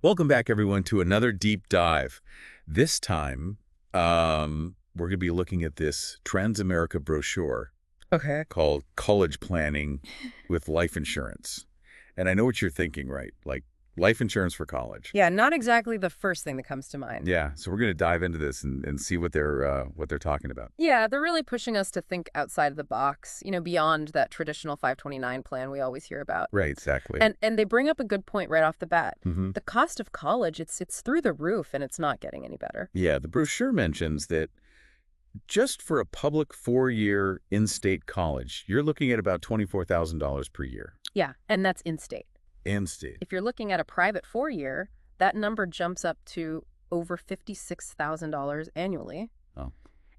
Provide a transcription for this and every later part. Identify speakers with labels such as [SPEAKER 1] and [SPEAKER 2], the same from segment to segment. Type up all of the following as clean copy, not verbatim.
[SPEAKER 1] Welcome back, everyone, to another deep dive. This time, we're going to be looking at this Transamerica brochure
[SPEAKER 2] Okay.
[SPEAKER 1] called College Planning with Life Insurance. And I know what you're thinking, right? Like life insurance for college.
[SPEAKER 2] Yeah, not exactly the first thing that comes to mind.
[SPEAKER 1] Yeah, so we're going to dive into this and see what they're talking about.
[SPEAKER 2] Yeah, they're really pushing us to think outside of the box, beyond that traditional 529 plan we always hear about.
[SPEAKER 1] Right, exactly.
[SPEAKER 2] And they bring up a good point right off the bat.
[SPEAKER 1] hmm
[SPEAKER 2] The cost of college, it's through the roof and it's not getting any better.
[SPEAKER 1] Yeah, the brochure mentions that just for a public four-year in-state college, you're looking at about $24,000 per year.
[SPEAKER 2] Yeah, and that's in-state.
[SPEAKER 1] In-state.
[SPEAKER 2] If you're looking at a private 4-year, that number jumps up to over $56,000 annually.
[SPEAKER 1] Oh.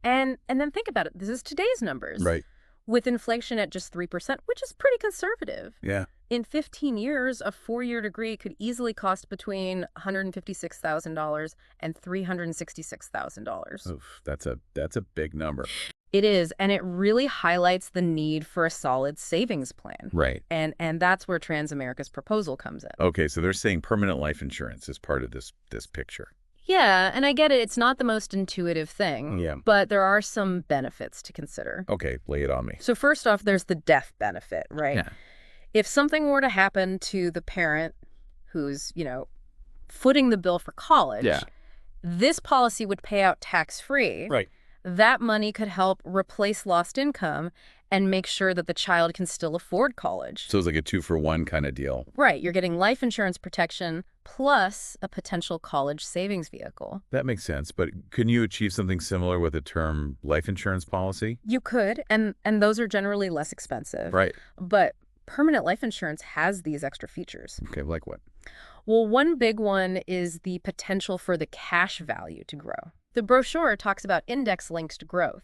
[SPEAKER 2] And then think about it. This is today's numbers.
[SPEAKER 1] Right.
[SPEAKER 2] With inflation at just 3%, which is pretty conservative.
[SPEAKER 1] Yeah.
[SPEAKER 2] In 15 years, a 4-year degree could easily cost between $156,000 and $366,000.
[SPEAKER 1] Oof, that's a big number.
[SPEAKER 2] It is, and it really highlights the need for a solid savings plan.
[SPEAKER 1] Right.
[SPEAKER 2] And that's where Transamerica's proposal comes in.
[SPEAKER 1] Okay, so they're saying permanent life insurance is part of this picture.
[SPEAKER 2] Yeah, and I get it. It's not the most intuitive thing.
[SPEAKER 1] Yeah.
[SPEAKER 2] But there are some benefits to consider.
[SPEAKER 1] Okay, lay it on me.
[SPEAKER 2] So first off, there's the death benefit, right?
[SPEAKER 1] Yeah.
[SPEAKER 2] If something were to happen to the parent who's, footing the bill for college,
[SPEAKER 1] Yeah.
[SPEAKER 2] this policy would pay out tax-free.
[SPEAKER 1] Right.
[SPEAKER 2] That money could help replace lost income and make sure that the child can still afford college.
[SPEAKER 1] So it's like a 2-for-1 kind of deal.
[SPEAKER 2] Right. You're getting life insurance protection plus a potential college savings vehicle.
[SPEAKER 1] That makes sense, but couldn't you achieve something similar with a term life insurance policy?
[SPEAKER 2] You could, and those are generally less expensive.
[SPEAKER 1] Right.
[SPEAKER 2] But permanent life insurance has these extra features.
[SPEAKER 1] Okay, like what?
[SPEAKER 2] Well, one big one is the potential for the cash value to grow. The brochure talks about index-linked growth,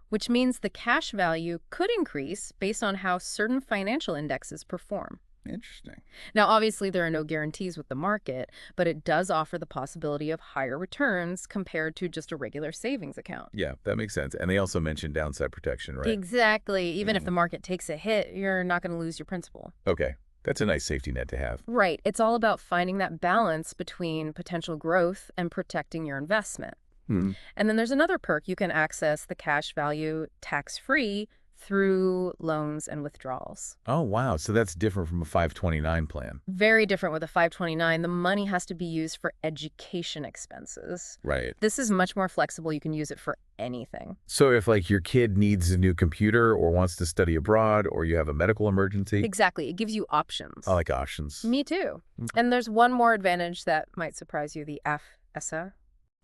[SPEAKER 2] which means the cash value could increase based on how certain financial indexes perform.
[SPEAKER 1] Interesting.
[SPEAKER 2] Now, obviously, there are no guarantees with the market, but it does offer the possibility of higher returns compared to just a regular savings account.
[SPEAKER 1] Yeah, that makes sense. And they also mentioned downside protection, right?
[SPEAKER 2] Exactly. Even if the market takes a hit, you're not going to lose your principal.
[SPEAKER 1] Okay, that's a nice safety net to have.
[SPEAKER 2] Right. It's all about finding that balance between potential growth and protecting your investment.
[SPEAKER 1] Hmm.
[SPEAKER 2] And then there's another perk. You can access the cash value tax-free through loans and withdrawals.
[SPEAKER 1] Oh, wow. So that's different from a 529 plan.
[SPEAKER 2] Very different with a 529. The money has to be used for education expenses.
[SPEAKER 1] Right.
[SPEAKER 2] This is much more flexible. You can use it for anything.
[SPEAKER 1] So if like your kid needs a new computer or wants to study abroad or you have a medical emergency.
[SPEAKER 2] Exactly. It gives you options.
[SPEAKER 1] I like options.
[SPEAKER 2] Me too. And there's one more advantage that might surprise you, the FSA.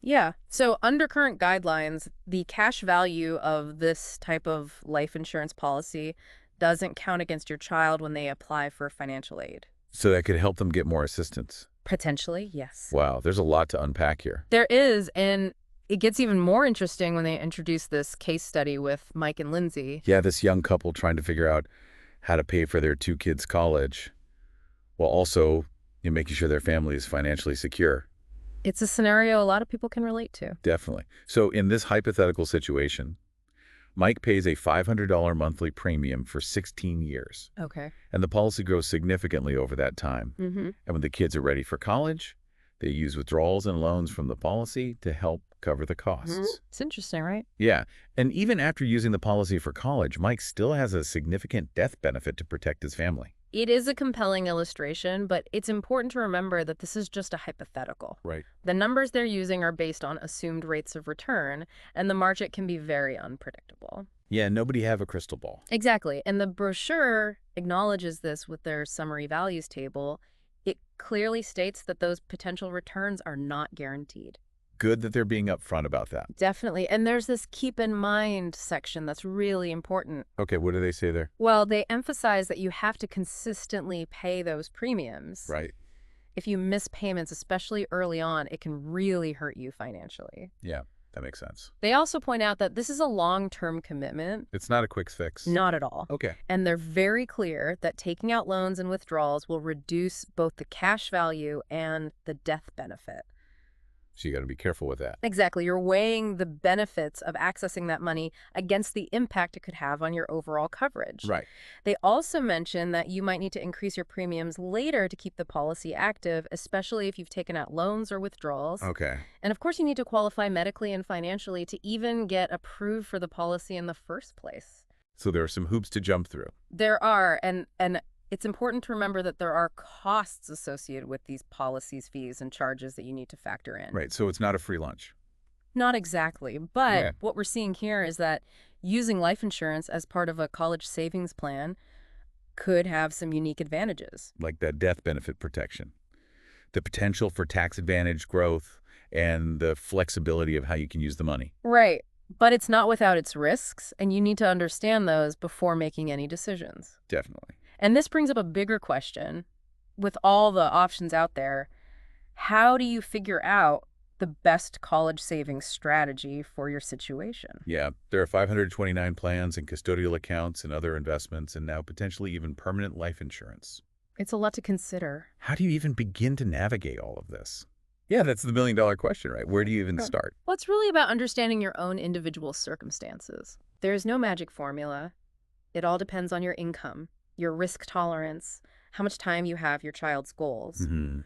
[SPEAKER 2] Yeah. So under current guidelines, the cash value of this type of life insurance policy doesn't count against your child when they apply for financial aid.
[SPEAKER 1] So that could help them get more assistance.
[SPEAKER 2] Potentially, yes.
[SPEAKER 1] Wow, there's a lot to unpack here.
[SPEAKER 2] There is, and it gets even more interesting when they introduce this case study with Mike and Lindsay.
[SPEAKER 1] Yeah, this young couple trying to figure out how to pay for their 2 kids' college while also making sure their family is financially secure.
[SPEAKER 2] It's a scenario a lot of people can relate to.
[SPEAKER 1] Definitely. So in this hypothetical situation, Mike pays a $500 monthly premium for 16 years.
[SPEAKER 2] Okay.
[SPEAKER 1] And the policy grows significantly over that time.
[SPEAKER 2] Mm-hmm.
[SPEAKER 1] And when the kids are ready for college, they use withdrawals and loans from the policy to help cover the costs.
[SPEAKER 2] It's interesting, right?
[SPEAKER 1] Yeah. And even after using the policy for college, Mike still has a significant death benefit to protect his family.
[SPEAKER 2] It is a compelling illustration, but it's important to remember that this is just a hypothetical.
[SPEAKER 1] Right.
[SPEAKER 2] The numbers they're using are based on assumed rates of return, and the market can be very unpredictable.
[SPEAKER 1] Yeah, nobody have a crystal ball.
[SPEAKER 2] Exactly. And the brochure acknowledges this with their summary values table. It clearly states that those potential returns are not guaranteed.
[SPEAKER 1] Good that they're being upfront about that.
[SPEAKER 2] Definitely. And there's this keep in mind section that's really important.
[SPEAKER 1] Okay, what do they say there?
[SPEAKER 2] Well, they emphasize that you have to consistently pay those premiums.
[SPEAKER 1] Right.
[SPEAKER 2] If you miss payments, especially early on, it can really hurt you financially.
[SPEAKER 1] Yeah, that makes sense.
[SPEAKER 2] They also point out that this is a long-term commitment.
[SPEAKER 1] It's not a quick fix.
[SPEAKER 2] Not at all.
[SPEAKER 1] Okay.
[SPEAKER 2] And they're very clear that taking out loans and withdrawals will reduce both the cash value and the death benefit.
[SPEAKER 1] So you got to be careful with that.
[SPEAKER 2] Exactly. You're weighing the benefits of accessing that money against the impact it could have on your overall coverage.
[SPEAKER 1] Right.
[SPEAKER 2] They also mention that you might need to increase your premiums later to keep the policy active, especially if you've taken out loans or withdrawals.
[SPEAKER 1] Okay.
[SPEAKER 2] And of course, you need to qualify medically and financially to even get approved for the policy in the first place.
[SPEAKER 1] So there are some hoops to jump through.
[SPEAKER 2] There are, and it's important to remember that there are costs associated with these policies, fees, and charges that you need to factor in.
[SPEAKER 1] Right. So it's not a free lunch.
[SPEAKER 2] Not exactly, but
[SPEAKER 1] Yeah.
[SPEAKER 2] what we're seeing here is that using life insurance as part of a college savings plan could have some unique advantages.
[SPEAKER 1] Like that death benefit protection, the potential for tax advantage growth, and the flexibility of how you can use the money.
[SPEAKER 2] Right, but it's not without its risks, and you need to understand those before making any decisions.
[SPEAKER 1] Definitely.
[SPEAKER 2] And this brings up a bigger question. With all the options out there, how do you figure out the best college savings strategy for your situation?
[SPEAKER 1] Yeah, there are 529 plans and custodial accounts and other investments, and now potentially even permanent life insurance.
[SPEAKER 2] It's a lot to consider.
[SPEAKER 1] How do you even begin to navigate all of this? Yeah, that's the million-dollar question, right? Where do you even start?
[SPEAKER 2] Well, it's really about understanding your own individual circumstances. There is no magic formula. It all depends on your income, your risk tolerance, how much time you have, your child's goals.
[SPEAKER 1] Mm-hmm.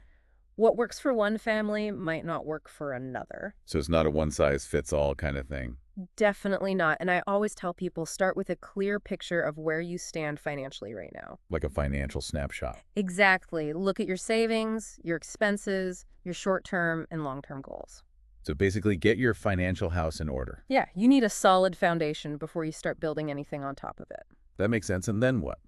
[SPEAKER 2] What works for one family might not work for another.
[SPEAKER 1] So it's not a one-size-fits-all kind of thing.
[SPEAKER 2] Definitely not. And I always tell people, start with a clear picture of where you stand financially right now.
[SPEAKER 1] Like a financial snapshot.
[SPEAKER 2] Exactly. Look at your savings, your expenses, your short-term and long-term goals.
[SPEAKER 1] So basically, get your financial house in order.
[SPEAKER 2] Yeah, you need a solid foundation before you start building anything on top of it.
[SPEAKER 1] That makes sense. And then what?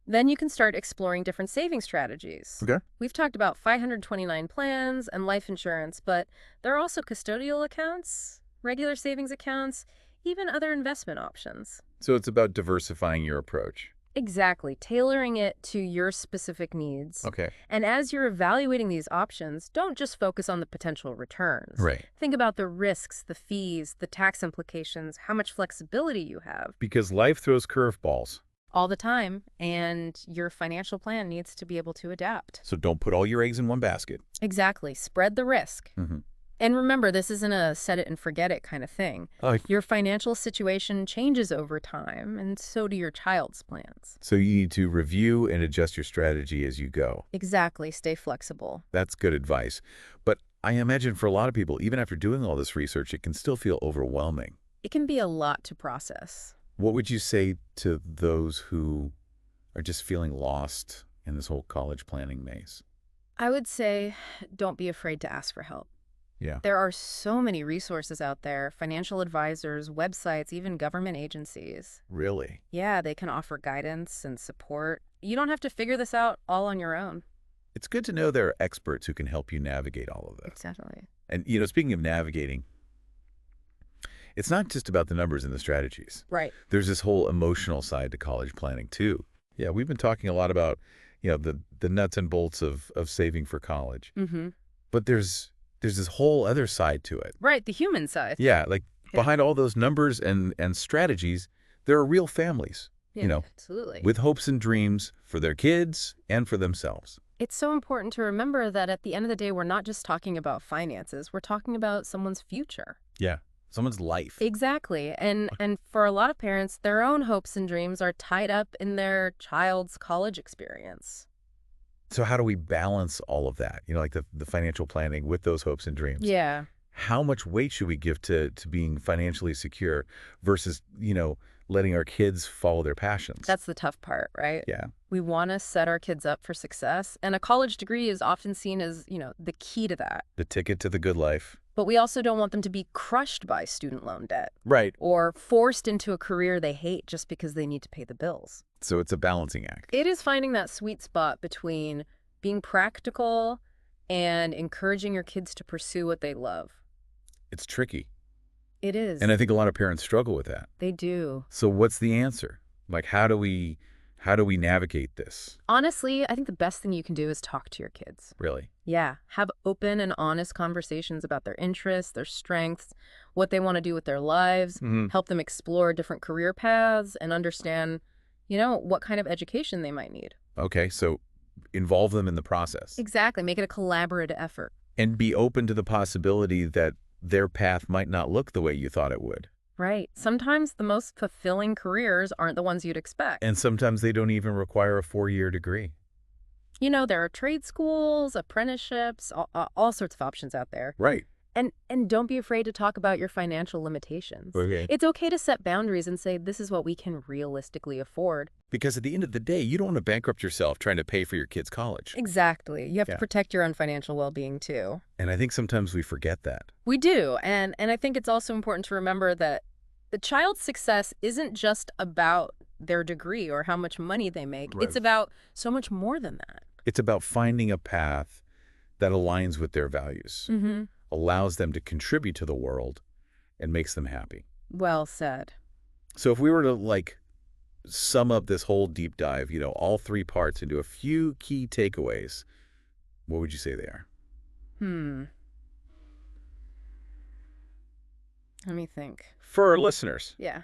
[SPEAKER 2] Then you can start exploring different saving strategies.
[SPEAKER 1] Okay.
[SPEAKER 2] We've talked about 529 plans and life insurance, but there are also custodial accounts, regular savings accounts, even other investment options.
[SPEAKER 1] So it's about diversifying your approach.
[SPEAKER 2] Exactly, tailoring it to your specific needs.
[SPEAKER 1] Okay.
[SPEAKER 2] And as you're evaluating these options, don't just focus on the potential returns.
[SPEAKER 1] Right.
[SPEAKER 2] Think about the risks, the fees, the tax implications, how much flexibility you have.
[SPEAKER 1] Because life throws curveballs.
[SPEAKER 2] All the time, and your financial plan needs to be able to adapt.
[SPEAKER 1] So don't put all your eggs in one basket.
[SPEAKER 2] Exactly. Spread the risk.
[SPEAKER 1] Mm-hmm.
[SPEAKER 2] And remember, this isn't a set it and forget it kind of thing. Your financial situation changes over time, and so do your child's plans.
[SPEAKER 1] So you need to review and adjust your strategy as you go.
[SPEAKER 2] Exactly. Stay flexible.
[SPEAKER 1] That's good advice. But I imagine for a lot of people, even after doing all this research, it can still feel overwhelming.
[SPEAKER 2] It can be a lot to process.
[SPEAKER 1] What would you say to those who are just feeling lost in this whole college planning maze?
[SPEAKER 2] I would say don't be afraid to ask for help.
[SPEAKER 1] Yeah.
[SPEAKER 2] There are so many resources out there, financial advisors, websites, even government agencies.
[SPEAKER 1] Really?
[SPEAKER 2] Yeah, they can offer guidance and support. You don't have to figure this out all on your own.
[SPEAKER 1] It's good to know there are experts who can help you navigate all of this.
[SPEAKER 2] Exactly.
[SPEAKER 1] And, speaking of navigating, it's not just about the numbers and the strategies.
[SPEAKER 2] Right.
[SPEAKER 1] There's this whole emotional side to college planning, too. Yeah, we've been talking a lot about, the nuts and bolts of saving for college.
[SPEAKER 2] Mm-hmm.
[SPEAKER 1] But there's this whole other side to it.
[SPEAKER 2] Right, the human side.
[SPEAKER 1] Yeah, like
[SPEAKER 2] Yeah.
[SPEAKER 1] behind all those numbers and strategies, there are real families,
[SPEAKER 2] Yeah, absolutely.
[SPEAKER 1] with hopes and dreams for their kids and for themselves.
[SPEAKER 2] It's so important to remember that at the end of the day, we're not just talking about finances. We're talking about someone's future.
[SPEAKER 1] Yeah, someone's life.
[SPEAKER 2] Exactly. And for a lot of parents, their own hopes and dreams are tied up in their child's college experience.
[SPEAKER 1] So how do we balance all of that? Like the financial planning with those hopes and dreams.
[SPEAKER 2] Yeah.
[SPEAKER 1] How much weight should we give to being financially secure versus, letting our kids follow their passions?
[SPEAKER 2] That's the tough part, right?
[SPEAKER 1] Yeah.
[SPEAKER 2] We want to set our kids up for success. And a college degree is often seen as, the key to that.
[SPEAKER 1] The ticket to the good life.
[SPEAKER 2] But we also don't want them to be crushed by student loan debt
[SPEAKER 1] Right.
[SPEAKER 2] or forced into a career they hate just because they need to pay the bills.
[SPEAKER 1] So it's a balancing act.
[SPEAKER 2] It is finding that sweet spot between being practical and encouraging your kids to pursue what they love.
[SPEAKER 1] It's tricky.
[SPEAKER 2] It is.
[SPEAKER 1] And I think a lot of parents struggle with that.
[SPEAKER 2] They do.
[SPEAKER 1] So what's the answer? Like, how do we navigate this?
[SPEAKER 2] Honestly, I think the best thing you can do is talk to your kids.
[SPEAKER 1] Really?
[SPEAKER 2] Yeah. Have open and honest conversations about their interests, their strengths, what they want to do with their lives,
[SPEAKER 1] Mm-hmm.
[SPEAKER 2] help them explore different career paths and understand, what kind of education they might need.
[SPEAKER 1] Okay, so involve them in the process.
[SPEAKER 2] Exactly. Make it a collaborative effort.
[SPEAKER 1] And be open to the possibility that their path might not look the way you thought it would.
[SPEAKER 2] Right. Sometimes the most fulfilling careers aren't the ones you'd expect.
[SPEAKER 1] And sometimes they don't even require a 4-year degree.
[SPEAKER 2] You know, there are trade schools, apprenticeships, all sorts of options out there.
[SPEAKER 1] Right.
[SPEAKER 2] And don't be afraid to talk about your financial limitations.
[SPEAKER 1] Okay.
[SPEAKER 2] It's okay to set boundaries and say, this is what we can realistically afford.
[SPEAKER 1] Because at the end of the day, you don't want to bankrupt yourself trying to pay for your kids' college.
[SPEAKER 2] Exactly. You have
[SPEAKER 1] Yeah.
[SPEAKER 2] to protect your own financial well-being, too.
[SPEAKER 1] And I think sometimes we forget that.
[SPEAKER 2] We do. And I think it's also important to remember that the child's success isn't just about their degree or how much money they make.
[SPEAKER 1] Right.
[SPEAKER 2] It's about so much more than that.
[SPEAKER 1] It's about finding a path that aligns with their values,
[SPEAKER 2] Mm-hmm.
[SPEAKER 1] allows them to contribute to the world, and makes them happy.
[SPEAKER 2] Well said.
[SPEAKER 1] So if we were to, sum up this whole deep dive, all 3 parts into a few key takeaways, what would you say they are?
[SPEAKER 2] Let me think.
[SPEAKER 1] For our listeners,
[SPEAKER 2] Yeah.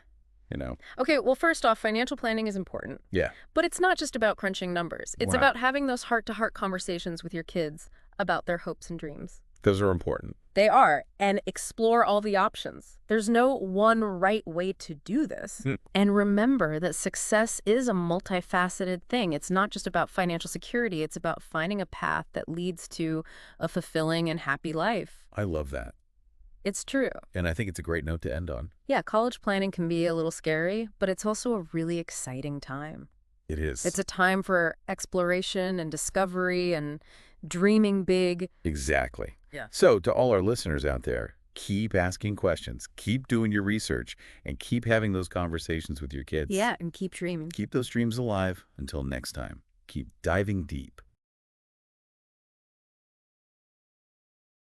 [SPEAKER 1] you know.
[SPEAKER 2] Okay, well, first off, financial planning is important.
[SPEAKER 1] Yeah.
[SPEAKER 2] But it's not just about crunching numbers. It's
[SPEAKER 1] Wow.
[SPEAKER 2] about having those heart-to-heart conversations with your kids about their hopes and dreams.
[SPEAKER 1] Those are important.
[SPEAKER 2] They are, and explore all the options. There's no one right way to do this. And remember that success is a multifaceted thing. It's not just about financial security. It's about finding a path that leads to a fulfilling and happy life.
[SPEAKER 1] I love that.
[SPEAKER 2] It's true.
[SPEAKER 1] And I think it's a great note to end on.
[SPEAKER 2] Yeah, college planning can be a little scary, but it's also a really exciting time.
[SPEAKER 1] It is.
[SPEAKER 2] It's a time for exploration and discovery and dreaming big.
[SPEAKER 1] Exactly.
[SPEAKER 2] Yeah.
[SPEAKER 1] So to all our listeners out there, keep asking questions, keep doing your research, and keep having those conversations with your kids.
[SPEAKER 2] Yeah, and keep dreaming.
[SPEAKER 1] Keep those dreams alive until next time. Keep diving deep.